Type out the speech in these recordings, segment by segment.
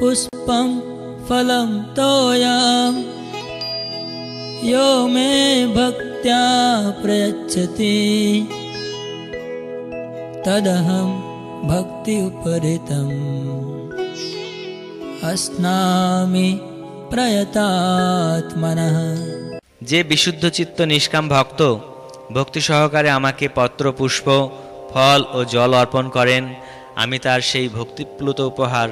पुष्पं फलं तोयं यो मे भक्त्या प्रयच्छति तदहं भक्ति उपरितम् अस्नामि प्रयतात्मनः। যে বিশুদ্ধ চিত্ত নিষ্কাম ভক্ত ভক্তি সহকারে আমাকে পত্র পুষ্প ফল ও জল অর্পণ করেন, আমি তার সেই ভক্তিপ্লুত উপহার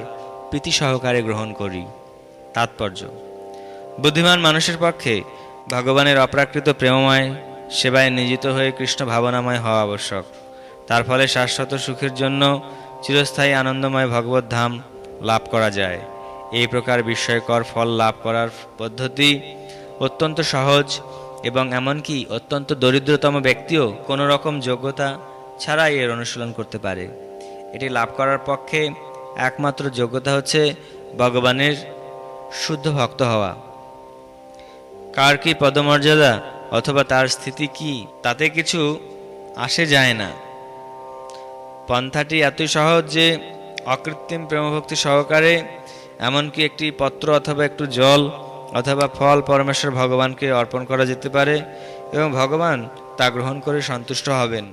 প্রীতি সহকারে গ্রহণ করি। তাৎপর্য: বুদ্ধিমান মানুষের পক্ষে ভগবানের অপ্রাকৃত প্রেমময় সেবায় নিয়োজিত হয়ে কৃষ্ণ ভাবনাময় হওয়া আবশ্যক। তার ফলে শাশ্বত সুখের জন্য চিরস্থায়ী আনন্দময় ভগবত ধাম লাভ করা যায়। এই প্রকার বিস্ময়কর ফল লাভ করার পদ্ধতি অত্যন্ত সহজ এবং এমনকি অত্যন্ত দরিদ্রতম ব্যক্তিও কোনো রকম যোগ্যতা ছাড়াই এর অনুশীলন করতে পারে। এটি লাভ করার পক্ষে একমাত্র যোগ্যতা হচ্ছে ভগবানের শুদ্ধ ভক্ত হওয়া। কার কি পদমর্যাদা অথবা তার স্থিতি কি তাতে কিছু আসে যায় না। পন্থাটি এতই সহজ যে অকৃত্রিম প্রেমভক্তি সহকারে এমনকি একটি পত্র অথবা একটু জল অথবা ফল পরমেশ্বর ভগবানকে অর্পণ করা যেতে পারে এবং ভগবান তা গ্রহণ করে সন্তুষ্ট হবেন।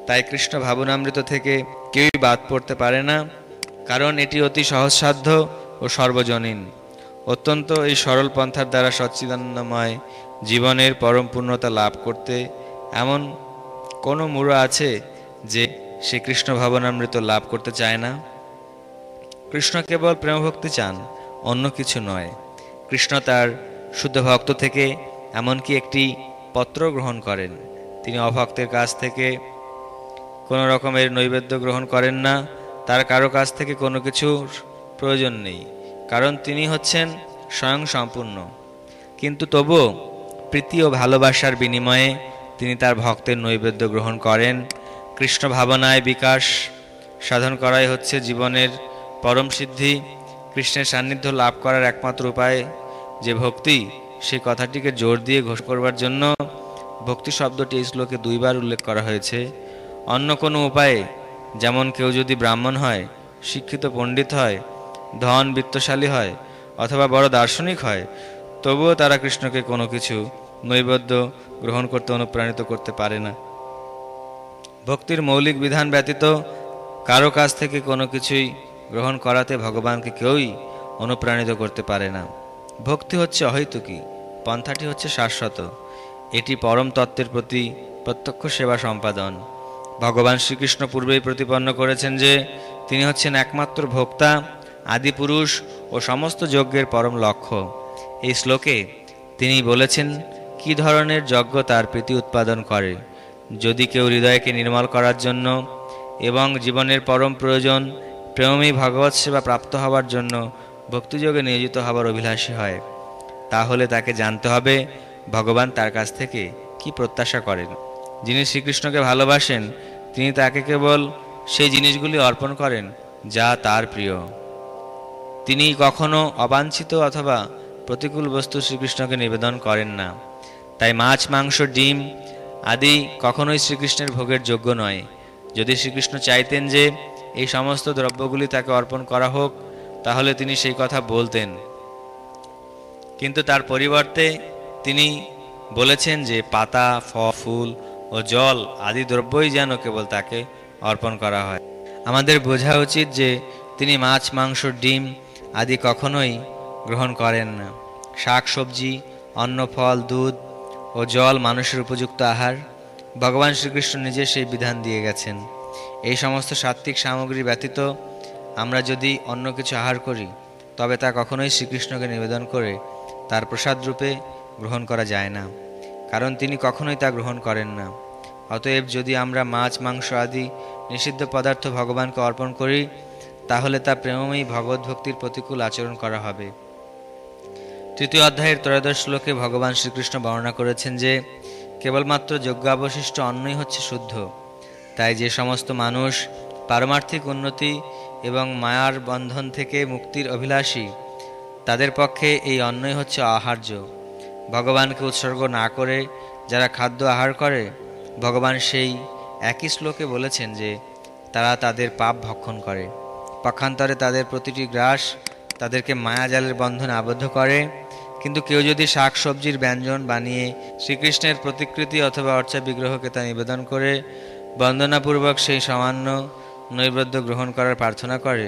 তাই কৃষ্ণ ভাবনামৃত থেকে কেউই বাদ পড়তে পারে না, কারণ এটি অতি সহজসাধ্য ও সর্বজনীন। অত্যন্ত এই সরল পন্থার দ্বারা সচ্চিদানন্দময় জীবনের পরম পূর্ণতা লাভ করতে এমন কোনো মূঢ় আছে যে সে কৃষ্ণ ভাবনামৃত লাভ করতে চায় না? কৃষ্ণ কেবল প্রেমভক্তি চান, অন্য কিছু নয়। কৃষ্ণ তার শুদ্ধ ভক্ত থেকে এমনকি একটি পত্র গ্রহণ করেন। তিনি অভক্তের কাছ থেকে কোনো রকমের নৈবেদ্য গ্রহণ করেন না। তার কারো কাছ থেকে কোনো কিছুর প্রয়োজন নেই, কারণ তিনি হচ্ছেন স্বয়ং সম্পূর্ণ। কিন্তু তবুও প্রীতি ও ভালোবাসার বিনিময়ে তিনি তার ভক্তের নৈবেদ্য গ্রহণ করেন। কৃষ্ণ ভাবনায় বিকাশ সাধন করাই হচ্ছে জীবনের পরম সিদ্ধি। কৃষ্ণের সান্নিধ্য লাভ করার একমাত্র উপায় যে ভক্তি, সেই কথাটিকে জোর দিয়ে ঘোষণা করবার জন্য ভক্তি শব্দটি এই শ্লোকে 2 বার উল্লেখ করা হয়েছে। অন্য কোনো উপায়ে, যেমন কেউ যদি ব্রাহ্মণ হয়, শিক্ষিত পণ্ডিত হয়, ধন বিত্তশালী হয় অথবা বড় দার্শনিক হয়, তবুও তারা কৃষ্ণকে কোনো কিছু নৈবেদ্য গ্রহণ করতে অনুপ্রাণিত করতে পারে না। ভক্তির মৌলিক বিধান ব্যতীত কারো কাছ থেকে কোনো কিছুই গ্রহণ করাতে ভগবানকে কেউই অনুপ্রাণিত করতে পারে না। ভক্তি হচ্ছে অহৈতুকী, পন্থাটি হচ্ছে শাশ্বত। এটি পরম তত্ত্বের প্রতি প্রত্যক্ষ সেবা সম্পাদন। ভগবান শ্রীকৃষ্ণ পূর্বেই প্রতিপন্ন করেছেন যে তিনি হচ্ছেন একমাত্র ভোক্তা, আদিপুরুষ ও সমস্ত যজ্ঞের পরম লক্ষ্য। এই শ্লোকে তিনি বলেছেন কি ধরনের যজ্ঞ তার প্রীতি উৎপাদন করে। যদি কেউ হৃদয়কে নির্মল করার জন্য এবং জীবনের পরম প্রয়োজন প্রেমী ভগবৎ সেবা প্রাপ্ত হওয়ার জন্য ভক্তিযোগে নিয়োজিত হবার অভিলাষী হয়, তাহলে তাকে জানতে হবে ভগবান তার কাছ থেকে কি প্রত্যাশা করেন। যিনি শ্রীকৃষ্ণকে ভালোবাসেন তিনি তাকে কেবল সেই জিনিসগুলি অর্পণ করেন যা তার প্রিয়। তিনি কখনো অবাঞ্ছিত অথবা প্রতিকূল বস্তু শ্রীকৃষ্ণকে নিবেদন করেন না। তাই মাছ, মাংস, ডিম আদি কখনোই শ্রীকৃষ্ণের ভোগের যোগ্য নয়। যদি শ্রীকৃষ্ণ চাইতেন যে এই সমস্ত দ্রব্যগুলি তাকে অর্পণ করা হোক, তাহলে তিনি সেই কথা বলতেন, কিন্তু তার পরিবর্তে তিনি বলেছেন যে পাতা, ফুল ও জল আদি দ্রব্যই যেন কেবল তাকে অর্পণ করা হয়। আমাদের বোঝা উচিত যে তিনি মাছ, মাংস, ডিম আদি কখনোই গ্রহণ করেন না। শাক সবজি, অন্ন, ফল, দুধ ও জল মানুষের উপযুক্ত আহার। ভগবান শ্রীকৃষ্ণ নিজে সেই বিধান দিয়ে গেছেন। এই সমস্ত সাত্ত্বিক সামগ্রী ব্যতীত আমরা যদি অন্য কিছু আহার করি, তবে তা কখনোই শ্রীকৃষ্ণকে নিবেদন করে তার প্রসাদ রূপে গ্রহণ করা যায় না, কারণ তিনি কখনোই তা গ্রহণ করেন না। অতএব যদি আমরা মাছ, মাংস আদি নিষিদ্ধ পদার্থ ভগবানকে অর্পণ করি, তাহলে তা প্রেমময়ী ভগবত ভক্তির প্রতিকূল আচরণ করা হবে। 3য় অধ্যায়ের 13 শ্লোকে ভগবান শ্রীকৃষ্ণ বর্ণনা করেছেন যে কেবলমাত্র যজ্ঞাবশিষ্ট অন্নই হচ্ছে শুদ্ধ। তাই যে সমস্ত মানুষ পারমার্থিক উন্নতি এবং মায়ার বন্ধন থেকে মুক্তির অভিলাষী, তাদের পক্ষে এই অন্নই হচ্ছে আহার্য। ভগবানকে উৎসর্গ না করে যারা খাদ্য আহার করে, ভগবান সেই একই শ্লোকে বলেছেন যে তারা তাদের পাপ ভক্ষণ করে। পক্ষান্তরে তাদের প্রতিটি গ্রাস তাদেরকে মায়াজালের বন্ধনে আবদ্ধ করে। কিন্তু কেউ যদি শাক সবজির ব্যঞ্জন বানিয়ে শ্রীকৃষ্ণের প্রতিকৃতি অথবা অর্চা বিগ্রহকে তা নিবেদন করে বন্দনাপূর্বক সেই সামান্য নৈবেদ্য গ্রহণ করার প্রার্থনা করে,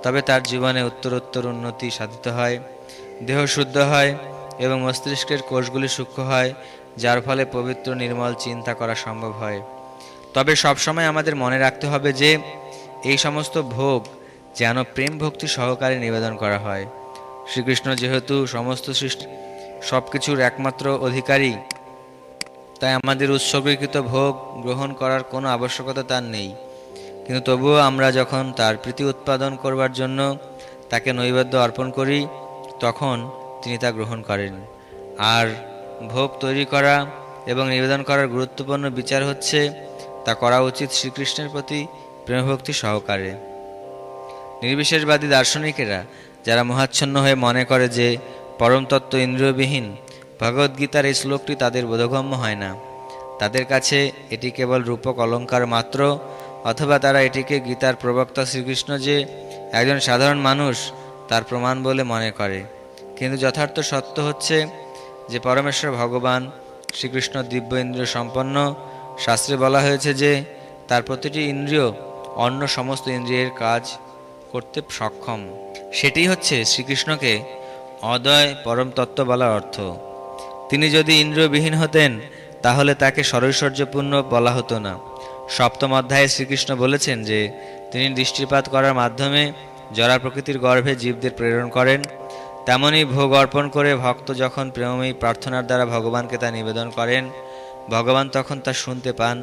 তবে তার জীবনে উত্তরোত্তর উন্নতি সাধিত হয়, দেহ শুদ্ধ হয় এবং মস্তিষ্কের কোষগুলি সূক্ষ্ম হয়, যার ফলে পবিত্র নির্মল চিন্তা করা সম্ভব হয়। তবে সবসময় আমাদের মনে রাখতে হবে যে এই সমস্ত ভোগ যেন প্রেম ভক্তি সহকারে নিবেদন করা হয়। শ্রীকৃষ্ণ যেহেতু সমস্ত সৃষ্টি সব কিছুর একমাত্র অধিকারী, তাই আমাদের উৎসর্গীকৃত ভোগ গ্রহণ করার কোনো আবশ্যকতা তার নেই। কিন্তু তবুও আমরা যখন তার প্রীতি উৎপাদন করবার জন্য তাকে নৈবেদ্য অর্পণ করি, তখন তিনি তা গ্রহণ করেন। আর ভোগ তৈরি করা এবং নিবেদন করার গুরুত্বপূর্ণ বিচার হচ্ছে তা করা উচিত শ্রীকৃষ্ণের প্রতি প্রেমভক্তি সহকারে। নির্বিশেষবাদী দার্শনিকেরা যারা মোহাচ্ছন্ন হয়ে মনে করে যে পরমতত্ত্ব ইন্দ্রিয়বিহীন, ভগবদ্গীতার এই শ্লোকটি তাদের বোধগম্য হয় না। তাদের কাছে এটি কেবল রূপক অলঙ্কার মাত্র, অথবা তারা এটিকে গীতার প্রবক্তা শ্রীকৃষ্ণ যে একজন সাধারণ মানুষ তার প্রমাণ বলে মনে করে। কিন্তু যথার্থ সত্য হচ্ছে যে পরমেশ্বর ভগবান শ্রীকৃষ্ণ দিব্য ইন্দ্রিয় সম্পন্ন। শাস্ত্রে বলা হয়েছে যে তার প্রতিটি ইন্দ্রিয় অন্য সমস্ত ইন্দ্রিয়ের কাজ করতে সক্ষম। সেটি হচ্ছে শ্রীকৃষ্ণকে অদয় পরম তত্ত্ব বলার অর্থ। তিনি যদি ইন্দ্রিয়বিহীন হতেন তাহলে তাকে সরৈশ্বর্যপূর্ণ বলা হতো না। সপ্তম অধ্যায়ে শ্রীকৃষ্ণ বলেছেন যে তিনি দৃষ্টিপাত করার মাধ্যমে জরা প্রকৃতির গর্ভে জীবদের প্রেরণ করেন। তেমনি ভোগ অর্পণ করে ভক্ত যখন প্রেমময়ী প্রার্থনার দ্বারা ভগবানকে তা নিবেদন করেন, ভগবান তখন তা শুনতে পান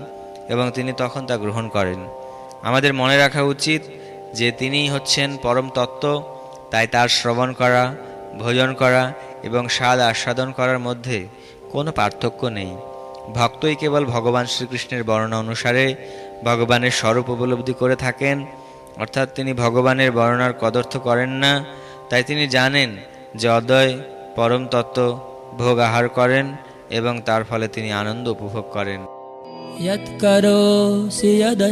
এবং তিনি তখন তা গ্রহণ করেন। আমাদের মনে রাখা উচিত যে তিনিই হচ্ছেন পরম তত্ত্ব, তাই তার শ্রবণ করা, ভোজন করা এবং স্বাদ আস্বাদন করার মধ্যে কোনো পার্থক্য নেই। ভক্তই কেবল ভগবান শ্রীকৃষ্ণের বর্ণনা অনুসারে ভগবানের স্বরূপ উপলব্ধি করে থাকেন, অর্থাৎ তিনি ভগবানের বর্ণনার কদর্থ করেন না। তাই তিনি জানেন যে অদয় পরম তত্ত্ব ভোগ আহার করেন এবং তার ফলে তিনি আনন্দ উপভোগ করেন। यत् करोसि यद्